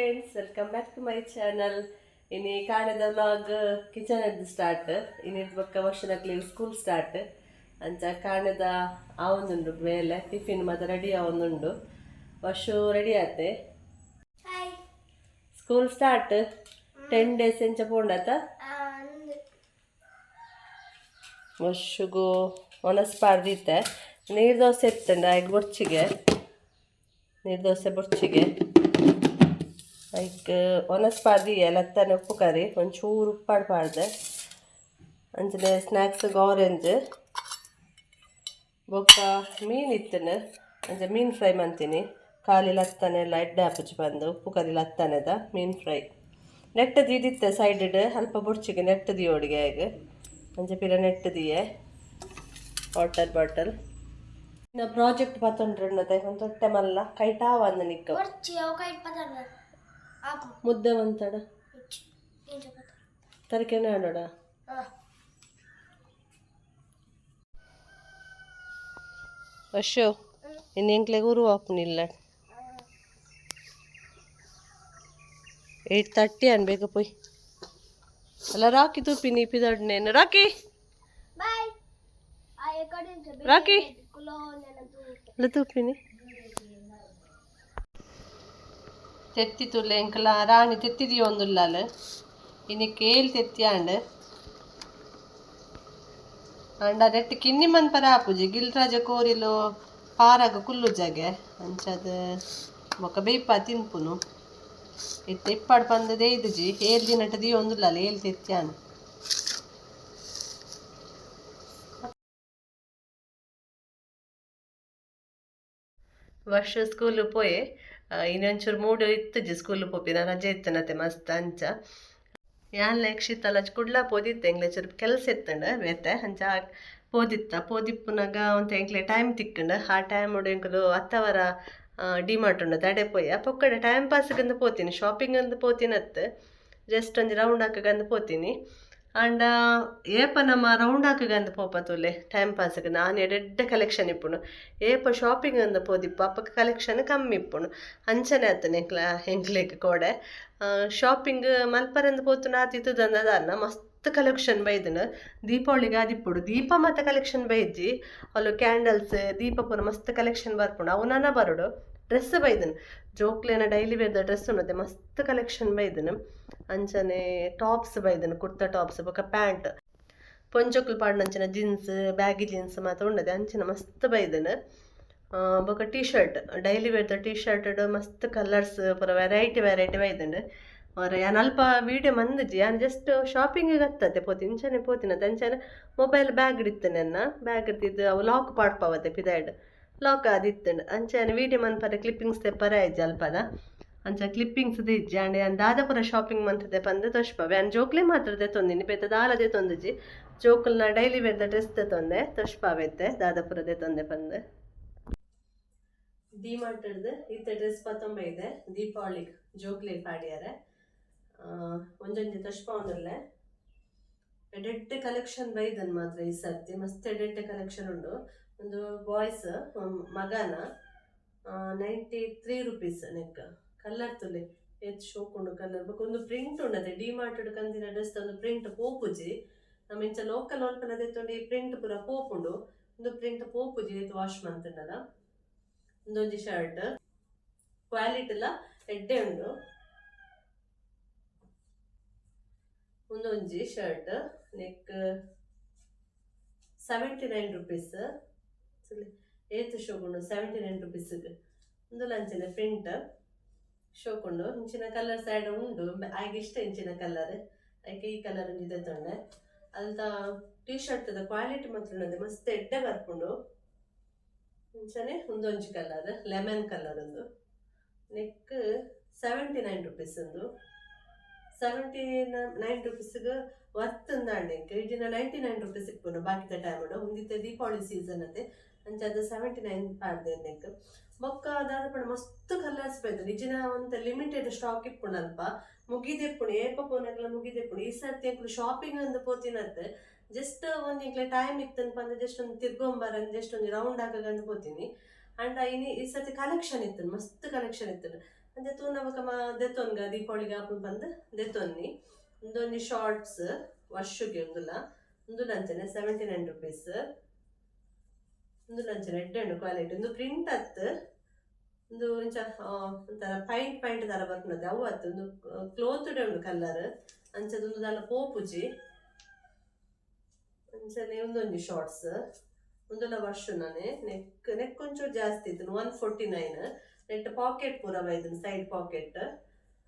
Friends, welcome back to my channel. ಇನ್ನು ಕಾಣದ vlog kitchen ಅದು ಸ್ಟಾರ್ಟ್. ಇನ್ನಿದ್ ಬೊಕ್ಕ ವರ್ಷನಕ್ಲಿ ಸ್ಕೂಲ್ ಸ್ಟಾರ್ಟ್ ಅಂಚ ಕಾಣದ ಆವೊಂದುಂಡು ಮೇಲೆ ಟಿಫಿನ್ ಮತ್ತೆ ರೆಡಿ ಆವೊಂದುಂಡು. ವರ್ಷ ರೆಡಿ ಆತೆ ಸ್ಕೂಲ್ ಸ್ಟಾರ್ಟ್ 10 days ಎಂಚ ಪೋಂಡತ ವರ್ಷಗೂ ಒನಸ್ ಪಾಡ್ದಿತ್ತೆ. ನೀರು ದೋಸೆ ಇತ್ತಂಡ ಈಗ ಬೊರ್ಚಿಗೆ ನೀರು ದೋಸೆ ಬೊರ್ಚಿಗೆ ಲೈಕ್ ಒನಸ್ ಪಾಡ್ದಿ ಲತ್ತನೆ ಉಪ್ಪು ಕರಿ ಒಂಚೂರು ಉಪ್ಪಾಡು ಪಾಡ್ದೆ ಅಂಚನೆ ಸ್ನ್ಯಾಕ್ಸ್ಗೆ ಆರೆಂಜ್ ಬೊಕ್ಕ ಮೀನು ಇತ್ತನ ಅಂಚೆ ಮೀನು ಫ್ರೈ ಮಾಡ್ತೀನಿ. ಖಾಲಿ ಲತ್ತನೆ ಎಲ್ಲ ಎಡ್ಡೆ ಹಾಪುಚ್ಚಿ ಬಂದು ಉಪ್ಪು ಕರಿ ಲತ್ತನೆದ ಮೀನು ಫ್ರೈ ನೆಟ್ಟದು ಇದಿತ್ತೆ ಸೈಡ್ ಅಲ್ಪ ಬೊಡ್ಚಿಗೆ ನೆಟ್ಟದಿ ಒಡಿಗೆ ಈಗ ಅಂಚೆ ಪಿರ ನೆಟ್ಟದಿಯೇ ವಾಟರ್ ಬಾಟಲ್. ಇನ್ನು ಪ್ರಾಜೆಕ್ಟ್ ಪತ್ತೊಂಡ್ರಣ್ಣತೆ ಒಂದು ತೊಟ್ಟೆ ಮಲ್ಲ ಕೈಟಾವ ಅಂದ ನಿಕ್ಕ ಮುದ್ದೆ ಒಂತಡ ತರಕೆನೆ ಆಡೋಡ ಅಶೋ ಇನ್ನು ಎಂಕ್ಲೆಗೆ ಉರು ಹಾಪುನಿಲ್ಲ 8:30 ಅನ್ಬೇಕು ಪೋಯ್ ಅಲ್ಲ ರಾಕಿ ತೂಪಿನಿ ಪಿದಡ್ನೇನು ರಾಕಿ ರಾಕಿ ಅಲ್ಲ ತೂಪಿನಿ ತೆತ್ತಿತುಲ್ಲ ಎಂಕಲ ರಾಣಿ ತೆತ್ತಿದೀಯ ಒಂದುಲ್ಲಾಲ ಇನ್ನು ಕೇಳಿ ತೆತ್ತಿಯಾಂಡ್ ಅಂಡ ನೆಟ್ಟು ಕಿನ್ನಿ ಮನ್ಪರ ಆಪುಜಿ ಗಿಲ್ರಾಜ ಕೋರಿಲು ಪಾರಾಗ ಕುಲ್ಲು ಜಾಗೆ ಅಂಚದ ಬೊಕ್ಕ ಬೇಯ್ಪ ತಿನ್ಪುನು ಇತ್ತೆ ಇಪ್ಪಾಡು ಪಂದದೇ ಇದ್ಜಿ ಏಳು ದಿನಟ ದಿಯ ಒಂದುಲ್ಲಾಲ ಏಳು ತೆತ್ತಿಯಾನ್ ವರ್ಷ ಸ್ಕೂಲು ಪೋಯೆ ಇನ್ನೊಂಚೂರು ಮೂಡು ಇತ್ತಜಿ ಸ್ಕೂಲು ಪೋಪಿನ ರಜೆ ಇತ್ತನತೆ ಮಸ್ತ್ ಅಂಚ ಯಾನ್ ಲಕ್ಷಿತ್ತಲ್ಲ ಕುಡ್ಲ ಪೋದಿತ್ತೆ ಎಂಗ್ಲೆ ಚೂರು ಕೆಲಸ ಇತ್ತಂಡ ಬೇತೆ ಅಂಚ ಪೋದಿಪ್ಪುನಾಗ ಒಂದು ಎಂಕ್ಲೆ ಟೈಮ್ ತಿಕ್ಕಂಡ ಆ ಟೈಮ್ ಎಂಕಲು ಹತ್ತವರ ಡಿಮಾರ್ಟ್ ಉಂಡು ತಡೆ ಪೋಯ ಪೊಕ್ಕಡೆ ಟೈಮ್ ಪಾಸ್ಗಂದು ಪೋತೀನಿ ಶಾಪಿಂಗ್ ಅಂದು ಪೋತಿನತ್ತು ಜಸ್ಟ್ ಒಂದು ರೌಂಡ್ ಹಾಕಗಂದು ಪೋತೀನಿ ಅಂಡ ಏಪ ನಮ್ಮ ರೌಂಡ್ ಹಾಕಗಂದು ಪೋಪತುಲೆ ಟೈಮ್ ಪಾಸ್ಗೆ ನಾನು ಎಡ್ಡೆ ಕಲೆಕ್ಷನ್ ಇಪ್ಪುಣು ಏಪ ಶಾಪಿಂಗ್ ಅಂದು ಪೋದಿಪ್ಪು ಅಪ್ಪಕ್ಕೆ ಕಲೆಕ್ಷನ್ ಕಮ್ಮಿ ಇಪ್ಪುಣು ಅಂಚನೆ ಆತನ ಎಂಕ್ಲೆಗ್ ಕೋಡೆ ಶಾಪಿಂಗ್ ಮಲ್ಪರಂದು ಪೋತು ನಾತಿತ್ತುದಂದದಾನ ಮಸ್ತ್ ಕಲೆಕ್ಷನ್ ಬೈದನು ದೀಪಾವಳಿಗೆ ಆದಿಪ್ಪುಡು ದೀಪ ಮತ್ತು ಕಲೆಕ್ಷನ್ ಬೈಜ್ಜಿ ಅಲ್ಲೂ ಕ್ಯಾಂಡಲ್ಸ್ ದೀಪ ಪೂರ ಮಸ್ತ್ ಕಲೆಕ್ಷನ್ ಬರ್ಪುಂಡು ಅವು ನನ್ನ ಬರೋಡು ಡ್ರೆಸ್ ಬೈದನು ಜೋಕ್ಲೇನ ಡೈಲಿ ವೇರ್ದ ಡ್ರೆಸ್ ಉನ್ನದೆ ಮಸ್ತ್ ಕಲೆಕ್ಷನ್ ಬೈದನು ಅಂಚನೆ ಟಾಪ್ಸ್ ಬೈದನು ಕುರ್ತಾ ಟಾಪ್ಸ್ ಬೊಕ್ಕ ಪ್ಯಾಂಟ್ ಪೊಂಚೊಕ್ಲು ಪಾಡ್ನಂಚಿನ ಜೀನ್ಸ್ ಬ್ಯಾಗಿ ಜೀನ್ಸ್ ಮಾತ್ರ ಉಂಡದೆ ಅಂಚಿನ ಮಸ್ತ್ ಬೈದನು ಬೊಕ್ಕ ಟೀ ಶರ್ಟ್ ಡೈಲಿ ವೇರ್ದ ಟೀ ಶರ್ಟ್ ಮಸ್ತ್ ಕಲರ್ಸ್ ಪೂರ ವೆರೈಟಿ ಬೈದಂಡು ಅವ್ರ ಯಾನ್ ಅಲ್ಪ ವೀಡಿಯೋ ಮಂದಿಜಿ ಯಾನ್ ಜಸ್ಟ್ ಶಾಪಿಂಗಿಗೆ ಹತ್ತತೆ ಪೋತಿ ಇಂಚನೆ ಪೋತಿನತ್ತೆ ಅಂಚನೆ ಮೊಬೈಲ್ ಬ್ಯಾಗ್ ಇಡ್ತೇನೆ ಬ್ಯಾಗ್ ಇರ್ತಿದ್ದು ಅವು ಲಾಕ್ ಪಾಡ್ಪಾವತ್ತೆ ಪಿದಾಯ್ಡ್ ಲಾಕ್ ಆದಿತ್ತಂಡು ಅಂಚನೆ ವೀಡಿಯೋ ಮನ್ಪರೆ ಕ್ಲಿಪ್ಪಿಂಗ್ಸ್ ತೆಪ್ಪರೆ ಆಯ್ಜಿ ಅಲ್ಪದ ಅಂಚ ಕ್ಲಿಪ್ಪಿಂಗ್ಸ್ ಇಜ್ಜಿ ಆಂಡ್ ಯಾನ್ ದಾದಾಪುರ ಶಾಪಿಂಗ್ ಮಂತದೆ ಪಂದೆ ತೊಷ್ಪಾವೆ ಯಾನ್ ಜೋಕ್ಲೆ ಮಾತ್ರ ತೆತ್ತೊಂದಿನಿ ಬೇತ ದಾಲದೆ ತೊಂದಿಜಿ ಜೋಕಲ್ನ ಡೈಲಿ ವೇರ್ದ ಡ್ರೆಸ್ ತೆತ್ತೊಂದೆ ತೊಷ್ಪಾವೆತ್ತೆ ದಾದಾಪುರದೆ ತೊಂದೆ ಪಂದೆ ಡಿಮಾರ್ಟ್ ಹಿಡ್ದು ಇತ್ತೆ ಡ್ರೆಸ್ ಪತ್ತೊಂಬೈದೆ ದೀಪಾವಳಿಗೆ ಜೋಕ್ಲೆ ಪಾಡ್ಯಾರೆ ಒಂಜೊಂಜಿ ತೊಷ್ಪ ಒಂದಲ್ಲೇ ಎಡೆಡ್ಡೆ ಕಲೆಕ್ಷನ್ ಬೈದನ್ ಮಾತ್ರ ಈ ಸರ್ತಿ ಮಸ್ತ್ ಎಡೆಡ್ಡೆ ಕಲೆಕ್ಷನ್ ಉಂಡು. ಒಂದು ಬಾಯ್ಸ್ ಮಗನ 93 rupees ನೆಕ್ ಕಲರ್ ತುಲೆ ಏತ್ ಶೋಕುಂಡು ಕಲರ್ ಬೊಕ ಒಂದು ಪ್ರಿಂಟ್ ಉಂಡದೆ ಡಿಮಾರ್ಟ್ ಕಂದಿನ ಡ್ರೆಸ್ ಒಂದು ಪ್ರಿಂಟ್ ಪೋಪುಜಿ ನಮ್ಮ ಇಂಚ ಲೋಕಲ್ ಒಲ್ಪನ ದೆತ್ತೊಂಡು ಈ ಪ್ರಿಂಟ್ ಪೂರ ಪೋಪುಂಡು ಒಂದು ಪ್ರಿಂಟ್ ಪೋಪುಜಿ ಏತ್ ವಾಶ್ ಮಂತುಂಡಲ ಒಂದೊಂಜಿ ಶರ್ಟ್ ಕ್ವಾಲಿಟಿಲ ಎಡ್ಡೆ ಉಂಡು. ಒಂದೊಂಜಿ ಶರ್ಟ್ ನೆಕ್ 79 rupees ಏತ್ ಶೋಕುಂಡು 79 rupees ಒಂದು ಲಂಚಿನ ಪ್ರಿಂಟ್ ಶೋಕುಂಡು ಇಂಚಿನ ಕಲರ್ ಸೈಡ್ ಉಂಡು ಆಯ್ಕೆ ಇಷ್ಟ ಇಂಚಿನ ಕಲರ್ ಆಯ್ಕೆ ಈ ಕಲರ್ ಇದೆ ತೊಂಡೆ ಅಲ್ದ ಟೀ ಶರ್ಟ್ ಕ್ವಾಲಿಟಿ ಮಾತ್ರ ಉಂಡದೆ ಮಸ್ತ್ ಎಡ್ಡೆ ಬರ್ಪುಂಡು ಇಂಚನೆ ಒಂದೊಂಜಿ ಕಲರ್ ಲೆಮನ್ ಕಲರ್ ಒಂದು ನೆಕ್ 79 rupees ಒಂದು 79 rupeesಗೆ ವರ್ತ್ ಅಂದಾಂಡೆಂಕ್ ಇಜಿನ 99 rupees ಇಪ್ಪುನು ಬಾಕಿದ ಟೈಮ್ ಒಂದಿತ್ತೆ ದೀಪಾವಳಿ ಸೀಸನ್ ಅತ್ತೆ ಅಂಚದ 79 ಪಾಡ್ದೆ ನೆಕ್ ಬೊಕ್ಕ ದಾದಪಣ ಮಸ್ತ್ ಕಲರ್ಸ್ ಬೈದು ಇಜಿನ ಒಂತ ಲಿಮಿಟೆಡ್ ಸ್ಟಾಕ್ ಇಪ್ಪುಂಡು ಅಲ್ಪ ಮುಗಿದೆಪ್ಪುಣು ಏಪ ಪೋನಕ್ಲ ಮುಗಿದೆಪ್ಪುಣು ಈ ಸರ್ತಿ ಎಂಕ್ಲು ಶಾಪಿಂಗ್ ಅಂದು ಪೋತಿನತ್ತೆ ಜಸ್ಟ್ ಒಂದು ಇಂಕ್ಲೆ ಟೈಮ್ ಇತ್ತನ್ಪ ಅಂದ್ರೆ ಜಸ್ಟ್ ಒಂದು ತಿರ್ಗೊಂಬರನ್ ಜಸ್ಟ್ ಒಂದು ರೌಂಡ್ ಆಗಂದು ಪೋತೀನಿ ಅಂಡ್ ಈ ಸರ್ತಿ ಕಲೆಕ್ಷನ್ ಇತ್ತು ಮಸ್ತ್ ಕಲೆಕ್ಷನ್ ಇತ್ತು ಅಂಚ ತೂನ ಬೊಕ ದೆತ್ತೊನ್ಗ ದೀಪಾವಳಿಗೆ ಆಪುಂಡು ಪಂದ್ ದೆತ್ತೊನ್ನಿ ಉಂದೊಂಜಿ ಶಾರ್ಟ್ಸ್ ವರ್ಷಗೆ ಉಂದುಲ 79 rupees. ಉಂದುಲಂಚನೆ ಎಡ್ಡೆಂಡು ಕ್ವಾಲಿಟಿ ಉಂದು ಪ್ರಿಂಟ್ ಅತ್ತು ಒಂದು ಇಂಚ ಒಂಥರ ಪೈಂಟ್ ತರ ಬರ್ತದೆ ಅವು ಅತ್ತು ಒಂದು ಕ್ಲೋತ್ ಉಂಡು ಕಲರ್ ಅಂಚದೊಂದು ದಾಲ ಪೋಪುಜಿ ಅಂಚನೆ ಒಂದೊಂದು ಶಾರ್ಟ್ಸ್ ಒಂದೊಂದ ವರ್ಷ ನಾನೇ ನೆಕ್ ಒಂಚೂರು ಜಾಸ್ತಿ ಇತ್ತು 149 ನೆಟ್ ಪಾಕೆಟ್ ಪೂರ ಬೈದು ಸೈಡ್ ಪಾಕೆಟ್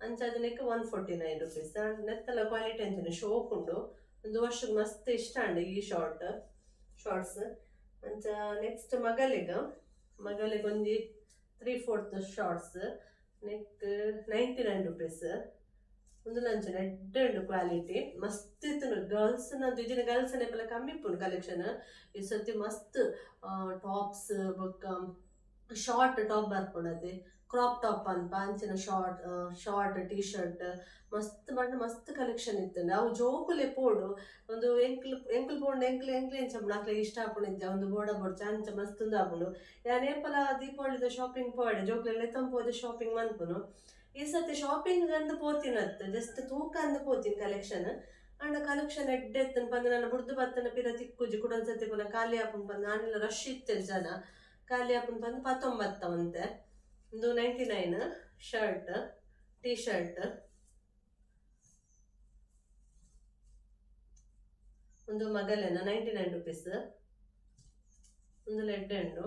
ಅಂಚದ ನೆಕ್ 149 rupees ನೆತ್ತಲ ಕ್ವಾಲಿಟಿ ಅಂಚನೆ ಶೋಕ್ ಉಂಡು ಒಂದು ವರ್ಷಕ್ಕೆ ಮಸ್ತ್ ಇಷ್ಟ ಅಂಡು ಈ ಶಾರ್ಟ್ಸ್ ಅಂಚ ನೆಕ್ಸ್ಟ್ ಮಗಲಿಗೆ ಒಂಜಿ 3/4 ಶಾರ್ಟ್ಸ್ ನೆಕ್ 99 rupees ಒಂದು ಲಂಚನ ಎಡ್ಡೆಂಡು ಕ್ವಾಲಿಟಿ ಮಸ್ತ್ ಇತ್ತು ಗರ್ಲ್ಸ್ ನಂದು ಇಜಿನ ಗರ್ಲ್ಸ್ ನೆಪ್ಪಲ ಕಮ್ಮಿ ಇಪ್ಪುಂಡು ಕಲೆಕ್ಷನ್ ಈ ಸರ್ತಿ ಮಸ್ತ್ ಟಾಪ್ಸ್ ಬೊಕ್ಕ ಶಾರ್ಟ್ ಟಾಪ್ ಬರ್ಪುಂಡತೆ ಕ್ರಾಪ್ ಟಾಪ್ ಅನ್ಪ ಅಂಚಿನ ಶಾರ್ಟ್ ಟೀ ಶರ್ಟ್ ಮಸ್ತ್ ಕಲೆಕ್ಷನ್ ಇತ್ತು ಅವು ಜೋಕುಲೆ ಪೋಡು ಒಂದು ಎಂಕಲ್ ಪೋಂಡು ಎಂಕ್ಲು ಎಂಚ ನಾಕ್ಲೆಗ್ ಇಷ್ಟ ಆಪುಂಡು ಒಂದು ಬೋಡ ಬೋಡ್ಚ ಅಂಚ ಮಸ್ತ್ ಆಪುಂಡು ಯಾನ್ ಏಪಲ ದೀಪಾವಳಿದ ಶಾಪಿಂಗ್ ಪೋಡೆ ಜೋಕ್ಲೆಲ್ಲ ತಂಪೋದೆ ಶಾಪಿಂಗ್ ಮನ್ಪುನು ಈ ಸರ್ತಿ ಶಾಪಿಂಗ್ ಅಂದು ಪೋತಿನತ್ತು ಜಸ್ಟ್ ತೂಕ ಅಂದು ಪೋತಿನ ಕಲೆಕ್ಷನ್ ಅಂಡ ಕಲೆಕ್ಷನ್ ಎಡ್ಡೆತ್ತನ್ ಬಂದು ನನ್ನ ಬುಡ್ದು ಬತ್ತನ ಪಿರ ತಿಕ್ಕುಜಿ ಕೂಡ ಒಂದ್ಸತಿ ಪುನಃ ಖಾಲಿ ಆಪುನ್ ಬಂದು ನಾನೆಲ್ಲ ರಶ್ ಇತ್ತೇಳಿ ಜನ ಖಾಲಿ ಆಪುನ್ ಬಂದು 19 ಅಂತೆ ಒಂದು 99 ಶರ್ಟ್ ಟೀ ಶರ್ಟ್ ಒಂದು ಮಗಲೇನ 99 rupees ಒಂದು ಲೆಡ್ಡೆಂಡು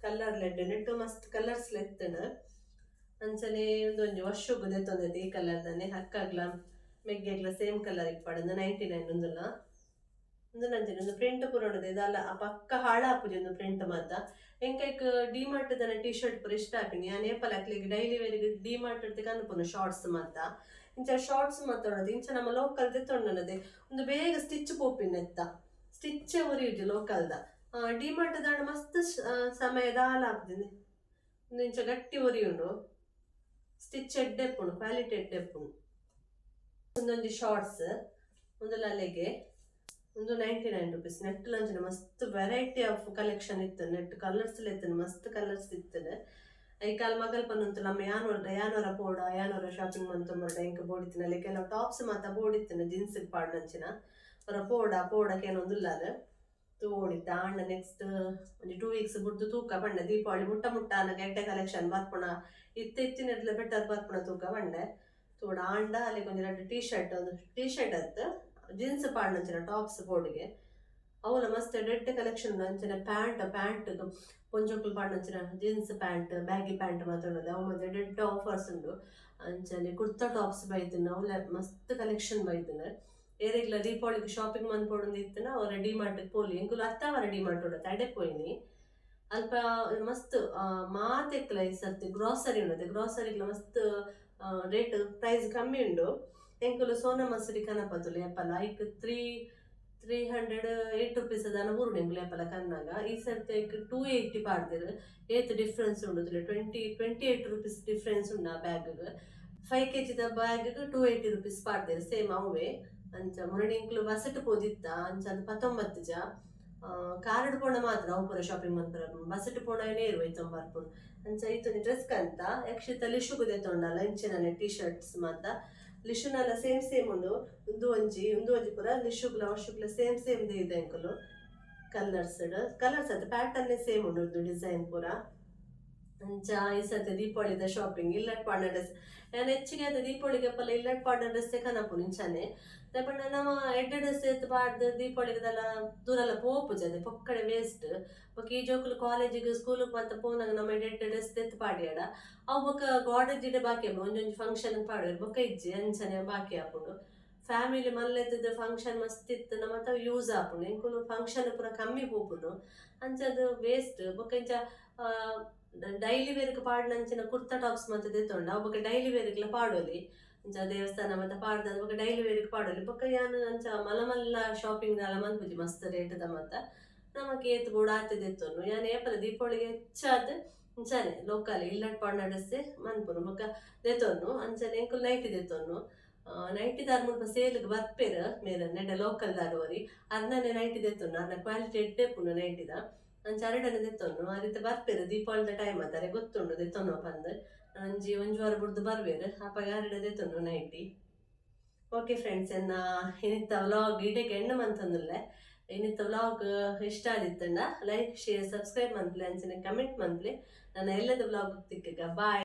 ಕಲರ್ ಲೆಡ್ಡೆಂಡು ಮಸ್ತ್ ಕಲರ್ಸ್ ಲೆತ್ತನ ಅಂಚನೆ ಒಂದೊಂದು ವರ್ಷಕ್ಕೂ ದೆತ್ತೊಂದೈತೆ ಈ ಕಲರ್ದನ್ನೇ ಹಕ್ಕಾಗ್ಲ ಮೆಗ್ಗೆಗ್ಲ ಸೇಮ್ ಕಲರ್ ಇಪ್ಪಡಂದು 99 ಒಂದು ನಂಜನೆ ಒಂದು ಪ್ರಿಂಟ್ ಪೂರ ಉಂಡದೆ ಇದಲ್ಲ ಆ ಪಕ್ಕ ಹಾಳಾಪುಜಿ ಒಂದು ಪ್ರಿಂಟ್ ಮಾತ ಎಂಕೈಕ್ ಡಿಮಾರ್ಟ್ ದನ ಟೀ ಶರ್ಟ್ ಪೂರ ಇಷ್ಟ ಆಪಿನಿ ನಾನು ಏಪಲ್ ಹಾಕ್ಲಿಕ್ಕೆ ಡೈಲಿ ವೇರಿಗೆ ಡಿಮಾರ್ಟ್ ಇಡ್ತಕ್ಕೆ ಅನ್ಪುನು ಶಾರ್ಟ್ಸ್ ಮಾತ ಇಂಚ ಶಾರ್ಟ್ಸ್ ಮಾತಾಡೋದು ಇಂಚ ನಮ್ಮ ಲೋಕಲ್ ದೆತ್ತೊಂಡನದೆ ಒಂದು ಬೇಗ ಸ್ಟಿಚ್ ಪೋಪಿನೆತ್ತ ಸ್ಟಿಚ್ ಉರಿಯುಜಿ ಲೋಕಲ್ದ ಡಿಮಾರ್ಟ್ ದಾಂಡ ಮಸ್ತ್ ಸಮಯದ ಹಾಲಾಗ್ತದೆ ಒಂದು ಇಂಚ ಗಟ್ಟಿ ಉರಿಯುಂಡು ಸ್ಟಿಚ್ ಎಡ್ಡೆಪ್ಪುಂಡು ಕ್ವಾಲಿಟಿ ಎಡ್ಡೆಪ್ಪುಂಡು ಒಂದೊಂದು ಶಾರ್ಟ್ಸ್ ಒಂದು ಲಲೆಗೆ ಒಂದು 99 rupees ನೆಟ್ ಲಂಚನ ಮಸ್ತ್ ವೆರೈಟಿ ಆಫ್ ಕಲೆಕ್ಷನ್ ಇತ್ತು ನೆಟ್ ಕಲರ್ಸ್ ಇತ್ತು ಮಸ್ತ್ ಕಲರ್ಸ್ ಇತ್ತದೆ ಈ ಕಾಲ ಮಗಲ್ ಪನ್ನಂತು ನಮ್ಮ ಯಾನೋರ ಪೋಡ ಯಾನೋರ ಶಾಪಿಂಗ್ ಮಂತೊಂಬರ್ಡ ಇಂಕ ಬೋಡಿತ್ತಿನಲ್ಲಿ ಕೆಲವು ಟಾಪ್ಸ್ ಮಾತ ಬೋಡಿತ್ತಿನ ಜೀನ್ಸ್ ಪಾಡ್ನಂಚಿನ ಅವರ ಪೋಡಕ್ಕೆ ಏನೊಂದುಲ್ಲಾದ ತೋಡಿತ್ತ ಅಂಡ ನೆಕ್ಸ್ಟ್ ಒಂದು 2 weeks ಬುಡ್ದು ತೂಕ ಬಂಡೆ ದೀಪಾವಳಿ ಮುಟ್ಟ ಅನ್ನೋ ಎಡ್ಡೆ ಕಲೆಕ್ಷನ್ ಬರ್ಪುಣ ಇತ್ತಿನ ಬೆಟರ್ ಬರ್ಪುಣ ತೂಕ ಬಂಡೆ ತೋಡ ಆಂಡ ಅಲ್ಲಿ ಕೊಂಚ 2 ಟೀ ಶರ್ಟ್ ಅತ್ತು ಜೀನ್ಸ್ ಪಾಡ್ನಂಚಿನ ಟಾಪ್ಸ್ ಬೋರ್ಡ್ಗೆ ಅವನ ಮಸ್ತ್ ಡೆಡ್ ಕಲೆಕ್ಷನ್ ಅಂಚಿನ ಪ್ಯಾಂಟ್ ಪೊಂಜೊಕ್ಕಲು ಪಾಡ್ನಂಚಿನ ಜೀನ್ಸ್ ಪ್ಯಾಂಟ್ ಬ್ಯಾಗಿ ಪ್ಯಾಂಟ್ ಮಾತಾಡೋದು ಅವು ಮತ್ತೆ ಡೆಡ್ ಆಫರ್ಸ್ ಉಂಡು ಅಂಚನೆ ಕುರ್ತಾ ಟಾಪ್ಸ್ ಬೈತಿನ ಅವಳ ಮಸ್ತ್ ಕಲೆಕ್ಷನ್ ಬೈತಿನ ಏರೆಗ್ಲ ದೀಪಾವಳಿಗೆ ಶಾಪಿಂಗ್ ಮನ್ಪೊಡು ಇತ್ತಿನ ಅವ್ರ ಡಿಮಾರ್ಟ್ ಪೋಲಿ ಎಂಕುಲು ಅತ್ತವ ಡಿಮಾರ್ಟ್ ಉಂಡತ್ತೆ ಅಡೆ ಪೋಯಿನಿ ಅಲ್ಪ ಮಸ್ತ್ ಮಾತೆಕ್ಲ ಈ ಸರ್ತಿ ಗ್ರಾಸರಿ ಉಂಡತ್ತೆ ಗ್ರಾಸರಿಗ್ಲ ಮಸ್ತ್ ರೇಟ್ ಪ್ರೈಸ್ ಕಮ್ಮಿ ಉಂಡು ಎಂಕುಲು ಸೋನಾ ಮಸೂರಿ ಕನಪತುಲು ಎಪ್ಪಲ ಐಕ್ 308 rupees ಅದನ್ನ ಊರುಡು ಎಂಕುಲು ಎಪ್ಪಲ ಕನ್ನಾಗ ಈ ಸರ್ತಿ ಐಕ್ 280 ಪಾಡ್ದಿರು ಏತ್ ಡಿಫ್ರೆನ್ಸ್ ಉಂಡು 28 rupees ಡಿಫ್ರೆನ್ಸ್ ಉಂಡು ಆ ಬ್ಯಾಗ್ಗೆ 5 kg ದ ಬ್ಯಾಗ್ಗೆ 280 rupees ಪಾಡ್ದಿರು ಸೇಮ್ ಅವೇ ಅಂಚ ಮುರಡಿ ಎಂಕುಲು ಬಸಟ್ ಪೋದಿತ್ತ ಅಂಚ ಅದು 19 ಜಾ ಕಾರ್ಡ್ ಪೋಣ ಮಾತ್ರ ಅವು ಪೂರ ಶಾಪಿಂಗ್ ಮನ್ಪುರ ಬಸಟ್ ಪೋಣ ನೇರು ಐತೊಂದು ಬರ್ಪುಂಡು ಅಂಚ ಐತೊಂದು ಡ್ರೆಸ್ ಕಂತ ಯಕ್ಷಿತ ಲಿಶುಗುದೆ ತೊಂಡಲ್ಲ ಇಂಚಿನ ಟೀ ಶರ್ಟ್ಸ್ ಮಾತ ಲಿಶುನೆಲ್ಲ ಸೇಮ್ ಉಂಡು ಒಂದು ಒಂಜಿ ಪೂರ ಲಿಶುಗ್ಲ ವರ್ಷಗ್ಲ ಸೇಮ್ ಇದೆ ಅಂಕಲು ಕಲರ್ಸ್ ಅದು ಪ್ಯಾಟರ್ನ್ ಸೇಮ್ ಉಂಡು ಡಿಸೈನ್ ಪೂರ ಅಂಚ ಈ ಸರ್ತಿ ದೀಪಾವಳಿದ ಶಾಪಿಂಗ್ ಇಲ್ಲಟ್ ಪಾಡ್ನ ಡ್ರೆಸ್ ನಾನು ಹೆಚ್ಚಿಗೆ ಅದು ದೀಪಾವಳಿಗೆ ಪಲ್ಲ ಇಲ್ಲಟ್ ಪಾಡ್ನ ಡ್ರೆಸ್ಸೇ ಕನಪು ಇಂಚಾನೆ ಪಂಡ ನಮ್ಮ ಎಡ್ಡೆ ಡ್ರೆಸ್ ಎತ್ತು ಪಾಡ್ದು ದೀಪಾವಳಿಗೆದೆಲ್ಲ ದೂರೆಲ್ಲ ಪೋಪುಜದೆ ಪೊಕ್ಕಡೆ ವೇಸ್ಟ್ ಬೊಕ್ಕ ಈ ಜೋಕುಲು ಕಾಲೇಜಿಗೆ ಸ್ಕೂಲಿಗೆ ಮತ್ತೆ ಪೋನಾಗ ನಮ್ಮ ಎಡ್ಡೆ ಡ್ರೆಸ್ ಎತ್ತು ಪಾಡ್ಯಾಡ ಅವು ಬೊಕ್ಕ ಗಾರ್ಡೇಜ್ ಇಡೆ ಬಾಕಿ ಆಪು ಒಂದೊಂದು ಫಂಕ್ಷನ್ ಪಾಡ್ಯಾರ ಬೊಕ್ಕ ಇಜ್ಜಿ ಅಂಚನೆ ಬಾಕಿ ಆಪುಂಡು ಫ್ಯಾಮಿಲಿ ಮಲ್ಲೆತ್ತದ ಫಂಕ್ಷನ್ ಮಸ್ತ್ ಇತ್ತು ನಮ್ಮ ಹತ್ರ ಯೂಸ್ ಆಪುಂಡು ಎಂಕುಲು ಫಂಕ್ಷನ್ ಪೂರ ಕಮ್ಮಿ ಪೋಪುನು ಅಂಚದು ವೇಸ್ಟ್ ಬೊಕ್ಕ ಇಂಚ ಡೈಲಿ ವೇರ್ಗೆ ಪಾಡ್ನಂಚಿನ ಕುರ್ತಾ ಟಾಪ್ಸ್ ಮತ್ತೆ ದೆತ್ತೊಂಡ ಅವಾಗ ಡೈಲಿ ವೇರ್ಗೆಲ್ಲ ಪಾಡೋಲಿ ಅಂಚ ದೇವಸ್ಥಾನ ಮತ್ತೆ ಪಾಡ್ದ ಅವಾಗ ಡೈಲಿ ವೇರ್ಗೆ ಪಾಡೋಲಿ ಬೊಕ್ಕ ಯಾನು ಅಂಚ ಮಲ್ಲ ಶಾಪಿಂಗ್ ಎಲ್ಲ ಮನ್ಪುಜಿ ಮಸ್ತ್ ರೇಟ್ದ ಮತ್ತ ನಮಗೆ ಏತ್ ಬೋಡ ಆತದೆತ್ತೊನ್ನು ಯಾನು ಏಪಲ ದೀಪಾವಳಿಗೆ ಹೆಚ್ಚಾದ ಅಂಚನೆ ಲೋಕಲ್ ಇಲ್ಲಟ್ ಪಾಡ್ನ ಡ್ರೆಸ್ಸೆ ಮನ್ಪುನು ಬೊಕ್ಕ ದೆತ್ತೊನ್ನು ಅಂಚನೆ ಎಂಕುಲು ನೈಟಿ ದೆತ್ತೊನ್ನು ನೈಟಿ ದಾರ್ ಮುಲ್ಪ ಸೇಲ್ಗೆ ಬರ್ಪೇರ ಮೇರೆ ನೆಡ್ಡೆ ಲೋಕಲ್ ದಾರುವರಿ ಅರ್ನನೆ ನೈಟಿ ದೆತ್ತೊನ್ನು ಅರ್ನ ಕ್ವಾಲಿಟಿ ಎಡ್ಡೆ ಪುನ ನೈಟಿದ ನಾನು ಚರಡನೆ ದೆತ್ತೊನ್ನು ಅದಕ್ಕೆ ಬರ್ಪೇರು ದೀಪಾವಳಿದ ಟೈಮ್ ಅತ್ತಾರೆ ಗೊತ್ತುಂಡು ದೆತ್ತೊನ್ನು ಬಂದು ಒಂಜಿ ವಾರ ಬಿಡ್ದು ಬರ್ಬೇರು ಅಪ್ಪ ಯಾರಿಡ ದೆತ್ತೊನ್ನು ನೈಟಿ. ಓಕೆ ಫ್ರೆಂಡ್ಸ್ ಇನ್ನಿತ್ತ ವ್ಲಾಗ್ ಇಡೀಗೆ ಎಂಡ್ ಮಂತಂದಿಲ್ಲ. ಇನ್ನಿತ್ತ ವ್ಲಾಗ್ ಇಷ್ಟ ಆದಿತ್ತಂಡ ಲೈಕ್ ಶೇರ್ ಸಬ್ಸ್ಕ್ರೈಬ್ ಮಂತ್ಲಿ ಅಂಚನೆ ಕಮೆಂಟ್ ಮಂತ್ಲಿ ನನ್ನ ಎಲ್ಲದ ವ್ಲಾಗ್ ತಿಕ್ಕಗ ಬಾಯ್.